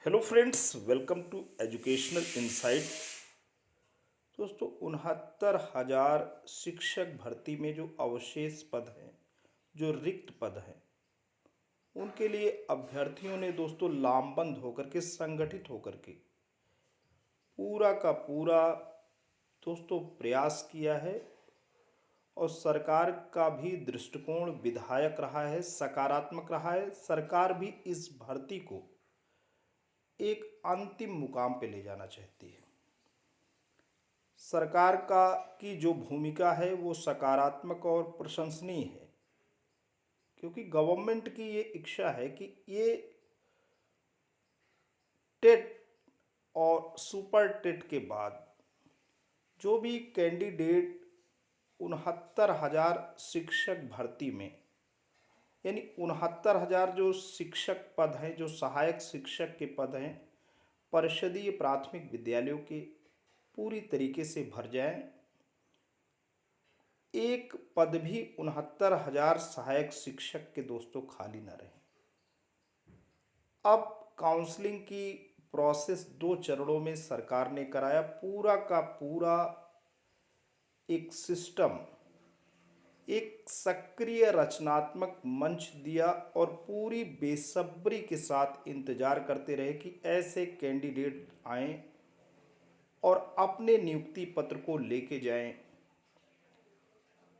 Hello friends, welcome to educational insight. दोस्तों, 69,000 शिक्षक भर्ती में जो अवशेष पद हैं, जो रिक्त पद हैं, उनके लिए अभ्यर्थियों ने दोस्तों लामबंद होकर के, संगठित होकर के पूरा का पूरा दोस्तों प्रयास किया है। और सरकार का भी दृष्टिकोण विधायक रहा है, सकारात्मक रहा है। सरकार भी इस भर्ती को एक अंतिम मुकाम पे ले जाना चाहती है। सरकार का की जो भूमिका है वो सकारात्मक और प्रशंसनीय है, क्योंकि गवर्नमेंट की ये इच्छा है कि ये टेट और सुपर टेट के बाद जो भी कैंडिडेट 69,000 शिक्षक भर्ती में, यानी 69,000 जो शिक्षक पद हैं, जो सहायक शिक्षक के पद हैं, परिषदीय प्राथमिक विद्यालयों के पूरी तरीके से भर जाएं। एक पद भी 69,000 सहायक शिक्षक के दोस्तों खाली न रहे। अब काउंसलिंग की प्रोसेस 2 चरणों में सरकार ने कराया। पूरा का पूरा एक सिस्टम, एक सक्रिय रचनात्मक मंच दिया और पूरी बेसब्री के साथ इंतजार करते रहे कि ऐसे कैंडिडेट आएं और अपने नियुक्ति पत्र को लेके जाएं।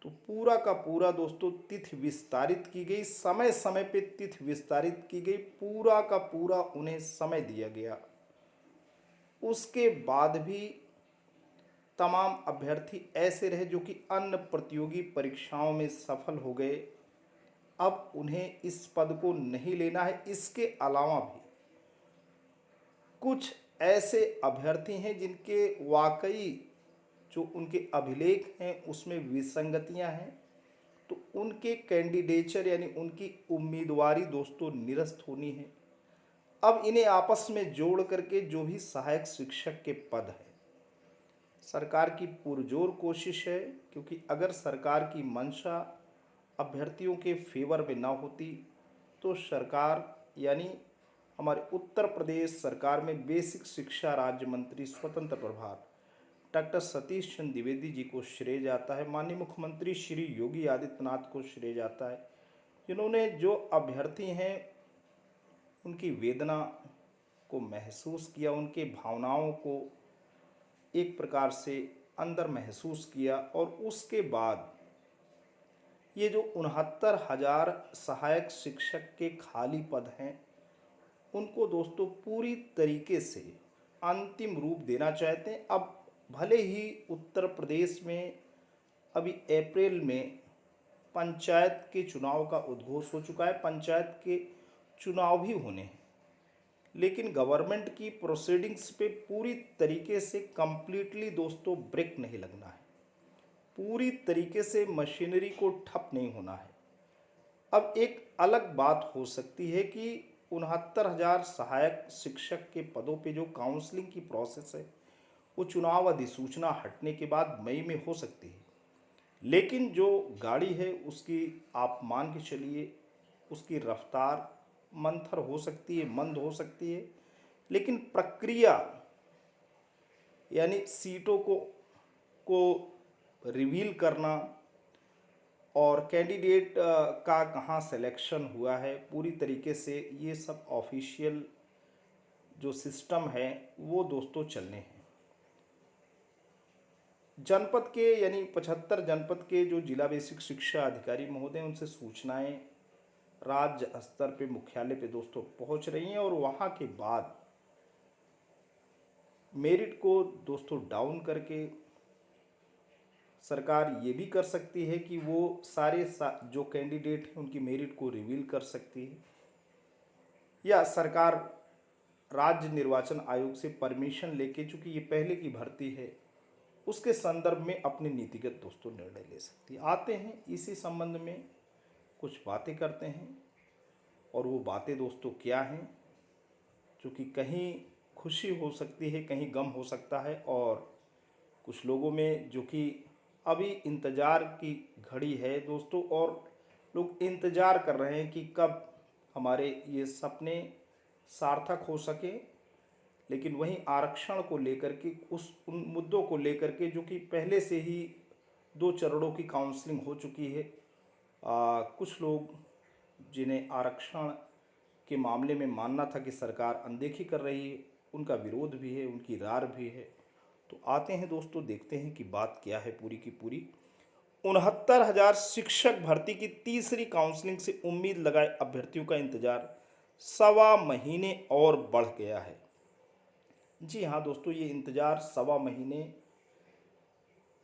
तो पूरा का पूरा दोस्तों तिथि विस्तारित की गई, समय समय पे तिथि विस्तारित की गई, पूरा का पूरा उन्हें समय दिया गया। उसके बाद भी तमाम अभ्यर्थी ऐसे रहे जो कि अन्य प्रतियोगी परीक्षाओं में सफल हो गए। अब उन्हें इस पद को नहीं लेना है। इसके अलावा भी कुछ ऐसे अभ्यर्थी हैं जिनके वाकई जो उनके अभिलेख हैं उसमें विसंगतियां हैं, तो उनके कैंडिडेचर यानी उनकी उम्मीदवारी दोस्तों निरस्त होनी है। अब इन्हें आपस में जोड़ करके जो भी सहायक शिक्षक के पद है, सरकार की पुरजोर कोशिश है, क्योंकि अगर सरकार की मंशा अभ्यर्थियों के फेवर में ना होती तो सरकार यानी हमारे उत्तर प्रदेश सरकार में बेसिक शिक्षा राज्य मंत्री स्वतंत्र प्रभार डॉक्टर सतीश चंद्र द्विवेदी जी को श्रेय जाता है। माननीय मुख्यमंत्री श्री योगी आदित्यनाथ को श्रेय जाता है, जिन्होंने जो अभ्यर्थी हैं उनकी वेदना को महसूस किया, उनके भावनाओं को एक प्रकार से अंदर महसूस किया। और उसके बाद ये जो 69,000 सहायक शिक्षक के खाली पद हैं उनको दोस्तों पूरी तरीके से अंतिम रूप देना चाहते हैं। अब भले ही उत्तर प्रदेश में अभी अप्रैल में पंचायत के चुनाव का उद्घोष हो चुका है, पंचायत के चुनाव भी होने हैं, लेकिन गवर्नमेंट की प्रोसीडिंग्स पे पूरी तरीके से कंप्लीटली दोस्तों ब्रेक नहीं लगना है, पूरी तरीके से मशीनरी को ठप नहीं होना है। अब एक अलग बात हो सकती है कि 69,000 सहायक शिक्षक के पदों पे जो काउंसलिंग की प्रोसेस है वो चुनाव अधिसूचना हटने के बाद मई में हो सकती है, लेकिन जो गाड़ी है उसकी आप मान के चलिए उसकी रफ्तार मंथर हो सकती है, मंद हो सकती है, लेकिन प्रक्रिया यानी सीटों को रिवील करना और कैंडिडेट का कहाँ सिलेक्शन हुआ है, पूरी तरीके से ये सब ऑफिशियल जो सिस्टम है वो दोस्तों चलने हैं। जनपद के यानी 75 जनपद के जो जिला बेसिक शिक्षा अधिकारी महोदय, उनसे सूचनाएं राज्य स्तर पे मुख्यालय पे दोस्तों पहुंच रही हैं और वहां के बाद मेरिट को दोस्तों डाउन करके सरकार ये भी कर सकती है कि वो जो कैंडिडेट हैं उनकी मेरिट को रिवील कर सकती है, या सरकार राज्य निर्वाचन आयोग से परमिशन लेके, चूँकि ये पहले की भर्ती है, उसके संदर्भ में अपने नीतिगत दोस्तों निर्णय ले सकती है। आते हैं इसी संबंध में कुछ बातें करते हैं, और वो बातें दोस्तों क्या हैं, चूँकि कहीं खुशी हो सकती है, कहीं गम हो सकता है, और कुछ लोगों में जो कि अभी इंतज़ार की घड़ी है दोस्तों, और लोग इंतज़ार कर रहे हैं कि कब हमारे ये सपने सार्थक हो सके लेकिन वहीं आरक्षण को लेकर के उन मुद्दों को लेकर के जो कि पहले से ही 2 चरणों की काउंसलिंग हो चुकी है, कुछ लोग जिन्हें आरक्षण के मामले में मानना था कि सरकार अनदेखी कर रही है, उनका विरोध भी है, उनकी रार भी है। तो आते हैं दोस्तों, देखते हैं कि बात क्या है पूरी की पूरी। 69,000 शिक्षक भर्ती की तीसरी काउंसलिंग से उम्मीद लगाए अभ्यर्थियों का इंतजार 1.25 महीने और बढ़ गया है। जी हाँ दोस्तों, ये इंतजार 1.25 महीने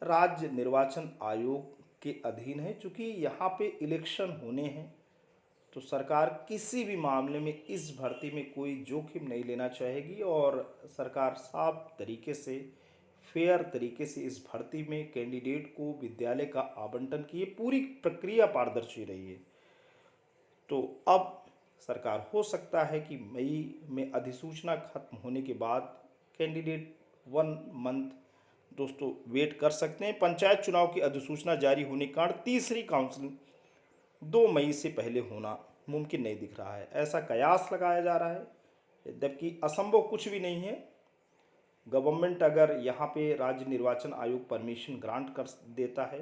राज्य निर्वाचन आयोग के अधीन है। चूँकि यहाँ पे इलेक्शन होने हैं तो सरकार किसी भी मामले में इस भर्ती में कोई जोखिम नहीं लेना चाहेगी और सरकार साफ तरीके से, फेयर तरीके से इस भर्ती में कैंडिडेट को विद्यालय का आवंटन की, ये पूरी प्रक्रिया पारदर्शी रही है। तो अब सरकार हो सकता है कि मई में अधिसूचना खत्म होने के बाद कैंडिडेट 1 मंथ दोस्तों वेट कर सकते हैं। पंचायत चुनाव की अधिसूचना जारी होने के कारण तीसरी काउंसलिंग 2 मई से पहले होना मुमकिन नहीं दिख रहा है, ऐसा कयास लगाया जा रहा है। जबकि असंभव कुछ भी नहीं है। गवर्नमेंट अगर यहाँ पे राज्य निर्वाचन आयोग परमिशन ग्रांट कर देता है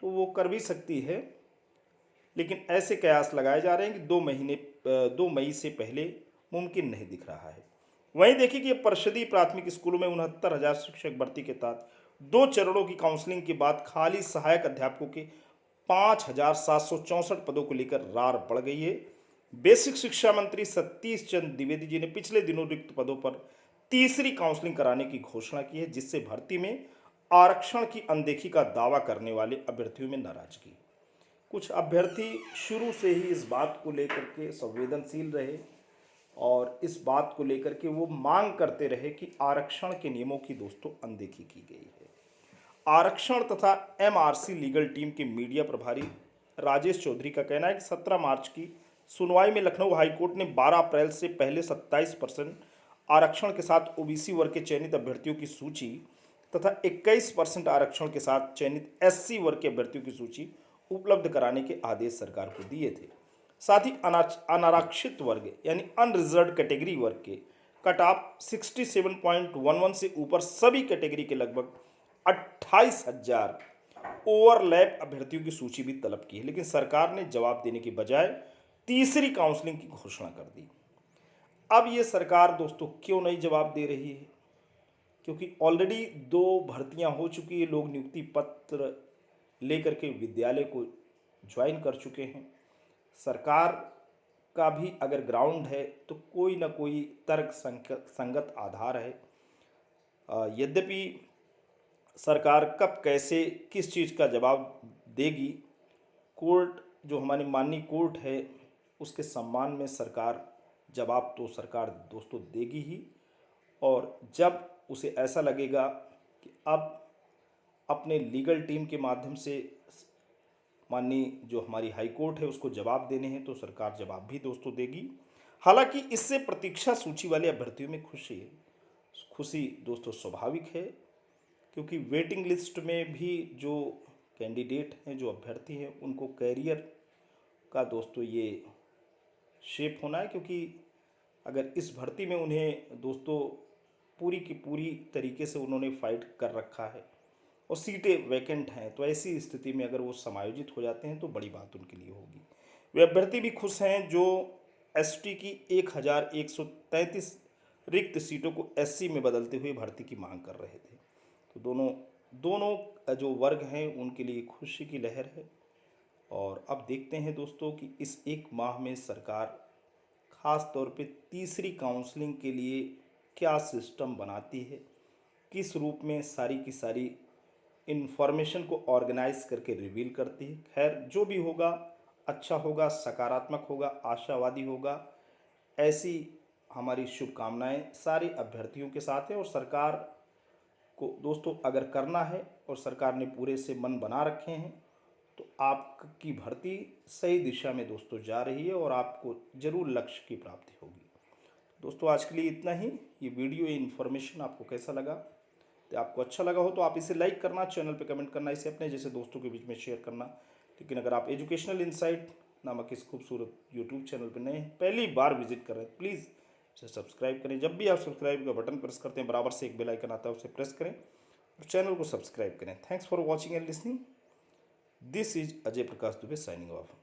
तो वो कर भी सकती है, लेकिन ऐसे कयास लगाए जा रहे हैं कि 2 मई से पहले मुमकिन नहीं दिख रहा है। वहीं देखिए कि परिषदीय प्राथमिक स्कूलों में 69,000 शिक्षक भर्ती के तहत 2 चरणों की काउंसलिंग के बाद खाली सहायक अध्यापकों के 5,764 पदों को लेकर रार बढ़ गई है। बेसिक शिक्षा मंत्री सतीश चंद्र द्विवेदी जी ने पिछले दिनों रिक्त पदों पर तीसरी काउंसलिंग कराने की घोषणा की है, जिससे भर्ती में आरक्षण की अनदेखी का दावा करने वाले अभ्यर्थियों में नाराजगी। कुछ अभ्यर्थी शुरू से ही इस बात को लेकर के संवेदनशील रहे और इस बात को लेकर के वो मांग करते रहे कि आरक्षण के नियमों की दोस्तों अनदेखी की गई है। आरक्षण तथा एमआरसी लीगल टीम के मीडिया प्रभारी राजेश चौधरी का कहना है कि 17 मार्च की सुनवाई में लखनऊ हाईकोर्ट ने 12 अप्रैल से पहले 27% आरक्षण के साथ ओबीसी वर्ग के चयनित अभ्यर्थियों की सूची तथा 21% आरक्षण के साथ चयनित एससी वर्ग के अभ्यर्थियों की सूची उपलब्ध कराने के आदेश सरकार को दिए थे। साथ ही अनारक्षित वर्ग यानी अनरिजर्व कैटेगरी वर्ग के कट ऑफ 67.11 से ऊपर सभी कैटेगरी के लगभग 28,000 ओवरलैप अभ्यर्थियों की सूची भी तलब की है, लेकिन सरकार ने जवाब देने के बजाय तीसरी काउंसलिंग की घोषणा कर दी। अब ये सरकार दोस्तों क्यों नहीं जवाब दे रही है? क्योंकि ऑलरेडी 2 भर्तियां हो चुकी है, लोग नियुक्ति पत्र लेकर के विद्यालय को ज्वाइन कर चुके हैं। सरकार का भी अगर ग्राउंड है तो कोई ना कोई तर्क संगत आधार है। यद्यपि सरकार कब कैसे किस चीज़ का जवाब देगी, कोर्ट जो हमारी माननीय कोर्ट है उसके सम्मान में सरकार जवाब तो सरकार दोस्तों देगी ही। और जब उसे ऐसा लगेगा कि अब अपने लीगल टीम के माध्यम से माननीय जो हमारी हाई कोर्ट है उसको जवाब देने हैं तो सरकार जवाब भी दोस्तों देगी। हालांकि इससे प्रतीक्षा सूची वाले अभ्यर्थियों में खुशी दोस्तों स्वाभाविक है, क्योंकि वेटिंग लिस्ट में भी जो कैंडिडेट हैं, जो अभ्यर्थी हैं, उनको कैरियर का दोस्तों ये शेप होना है। क्योंकि अगर इस भर्ती में उन्हें दोस्तों पूरी की पूरी तरीके से उन्होंने फाइट कर रखा है और सीटें वैकेंट हैं, तो ऐसी स्थिति में अगर वो समायोजित हो जाते हैं तो बड़ी बात उनके लिए होगी। वे अभ्यर्थी भी खुश हैं जो एसटी की 1,133 रिक्त सीटों को एससी में बदलते हुए भर्ती की मांग कर रहे थे। तो दोनों जो वर्ग हैं उनके लिए खुशी की लहर है। और अब देखते हैं दोस्तों कि इस 1 माह में सरकार खास तौर पे तीसरी काउंसलिंग के लिए क्या सिस्टम बनाती है, किस रूप में सारी की सारी इन्फॉर्मेशन को ऑर्गेनाइज करके रिवील करती है। खैर जो भी होगा अच्छा होगा, सकारात्मक होगा, आशावादी होगा, ऐसी हमारी शुभकामनाएं सारे अभ्यर्थियों के साथ है। और सरकार को दोस्तों अगर करना है और सरकार ने पूरे से मन बना रखे हैं तो आपकी भर्ती सही दिशा में दोस्तों जा रही है और आपको ज़रूर लक्ष्य की प्राप्ति होगी। दोस्तों आज के लिए इतना ही। ये वीडियो, ये इन्फॉर्मेशन आपको कैसा लगा? तो आपको अच्छा लगा हो तो आप इसे लाइक करना, चैनल पे कमेंट करना, इसे अपने जैसे दोस्तों के बीच में शेयर करना। लेकिन अगर आप एजुकेशनल इनसाइट नामक इस खूबसूरत यूट्यूब चैनल पर नए हैं, पहली बार विजिट कर रहे हैं, प्लीज़ उसे सब्सक्राइब करें। जब भी आप सब्सक्राइब का बटन प्रेस करते हैं बराबर से एक बेल आइकन आता है, उसे प्रेस करें और चैनल को सब्सक्राइब करें। Thanks for watching and listening. This is Ajay Prakash Dubey signing off.